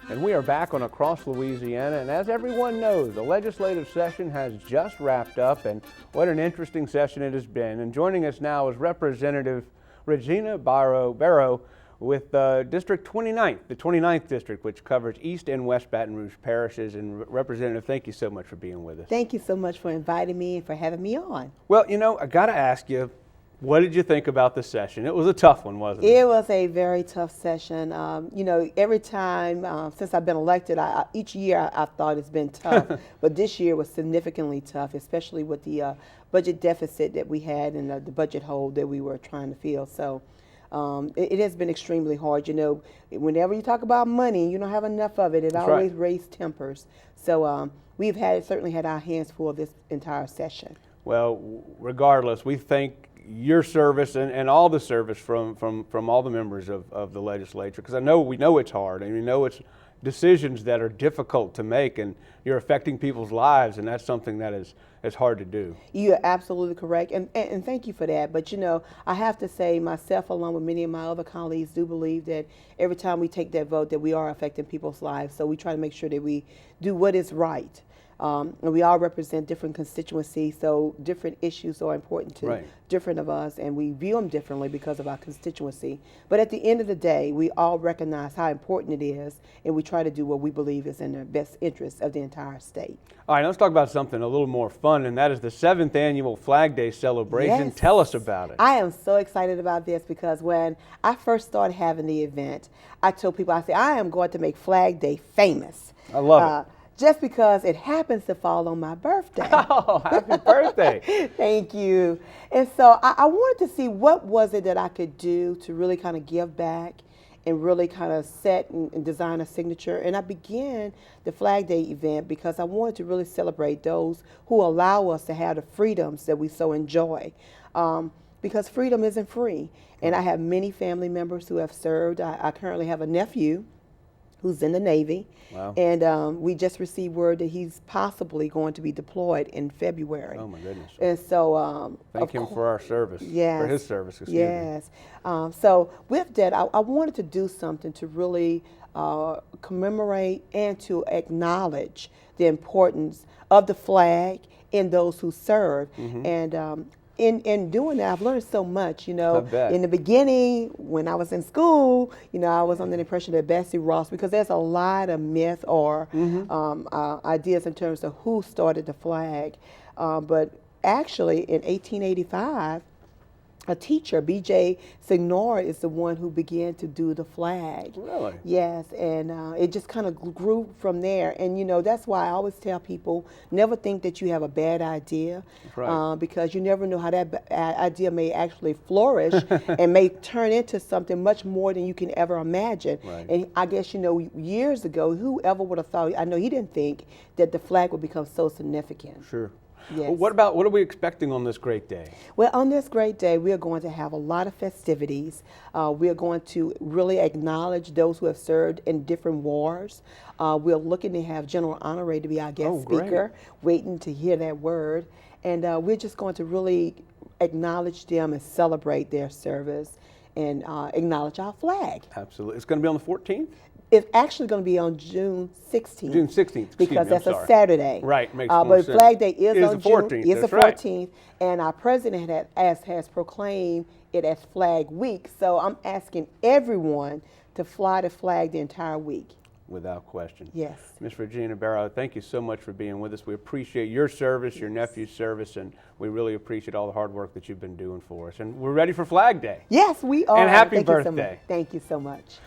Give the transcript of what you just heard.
And we are back on Across Louisiana, and as everyone knows, the legislative session has just wrapped up, and what an interesting session it has been. And joining us now is Representative Regina Barrows with District 29, the 29th District, which covers East and West Baton Rouge parishes. And Representative, thank you so much for being with us. Thank you so much for inviting me and for having me on. Well, you know, I got to ask you, what did you think about the session? It was a tough one, wasn't it? It was a very tough session. You know, every time since I've been elected, each year I've thought it's been tough, but this year was significantly tough, especially with the budget deficit that we had and the budget hole that we were trying to fill. So it has been extremely hard. You know, whenever you talk about money, you don't have enough of it. It That's always right. raises tempers. So we've certainly had our hands full this entire session. Well, regardless, we thank your service and all the service from all the members of the legislature, because we know it's hard, and we know it's decisions that are difficult to make, and you're affecting people's lives, and that's something that is hard to do. You're absolutely correct, and thank you for that. But you know, I have to say, myself along with many of my other colleagues do believe that every time we take that vote that we are affecting people's lives, so we try to make sure that we do what is right. And we all represent different constituencies, so different issues are important to different of us, and we view them differently because of our constituency. But at the end of the day, we all recognize how important it is, and we try to do what we believe is in the best interest of the entire state. All right, let's talk about something a little more fun, and that is the 7th annual Flag Day celebration. Yes. Tell us about it. I am so excited about this because when I first started having the event, I told people, I said, I am going to make Flag Day famous. I love it. Just because it happens to fall on my birthday. Oh, happy birthday. Thank you. And so I wanted to see what was it that I could do to really kind of give back and really kind of set and design a signature. And I began the Flag Day event because I wanted to really celebrate those who allow us to have the freedoms that we so enjoy. Because freedom isn't free. And I have many family members who have served. I currently have a nephew who's in the Navy. Wow. And we just received word that he's possibly going to be deployed in February. Oh my goodness. And so thank him for our service. Yes. For his service, excuse yes. So with that, I wanted to do something to really commemorate and to acknowledge the importance of the flag and those who serve. Mm-hmm. And in doing that, I've learned so much. You know, I bet. in the beginning, when I was in school, you know, I was under the impression that Bessie Ross, because there's a lot of myth or ideas in terms of who started the flag. But actually, in 1885, a teacher, B.J. Signor, is the one who began to do the flag. Really? Yes, and it just kind of grew from there. And, you know, that's why I always tell people, never think that you have a bad idea. Right. Because you never know how that idea may actually flourish and may turn into something much more than you can ever imagine. Right. And I guess, you know, years ago, whoever would have thought, I know he didn't think that the flag would become so significant. Sure. Yes. Well, what are we expecting on this great day? Well, on this great day, we are going to have a lot of festivities. We are going to really acknowledge those who have served in different wars. We're looking to have General Honoré to be our guest speaker, waiting to hear that word. And we're just going to really acknowledge them and celebrate their service and acknowledge our flag. Absolutely. It's going to be on the 14th? It's actually going to be on June 16th. June 16th. Because that's a Saturday. Right, makes more but sense. Flag Day is on the 14th. June. It's the That's 14th, right. and our president has proclaimed it as Flag Week. So I'm asking everyone to fly the flag the entire week. Without question. Yes. Ms. Regina Barrows, thank you so much for being with us. We appreciate your service, your nephew's service, and we really appreciate all the hard work that you've been doing for us. And we're ready for Flag Day. Yes, we are. And happy Thank you so birthday. much. Thank you so much.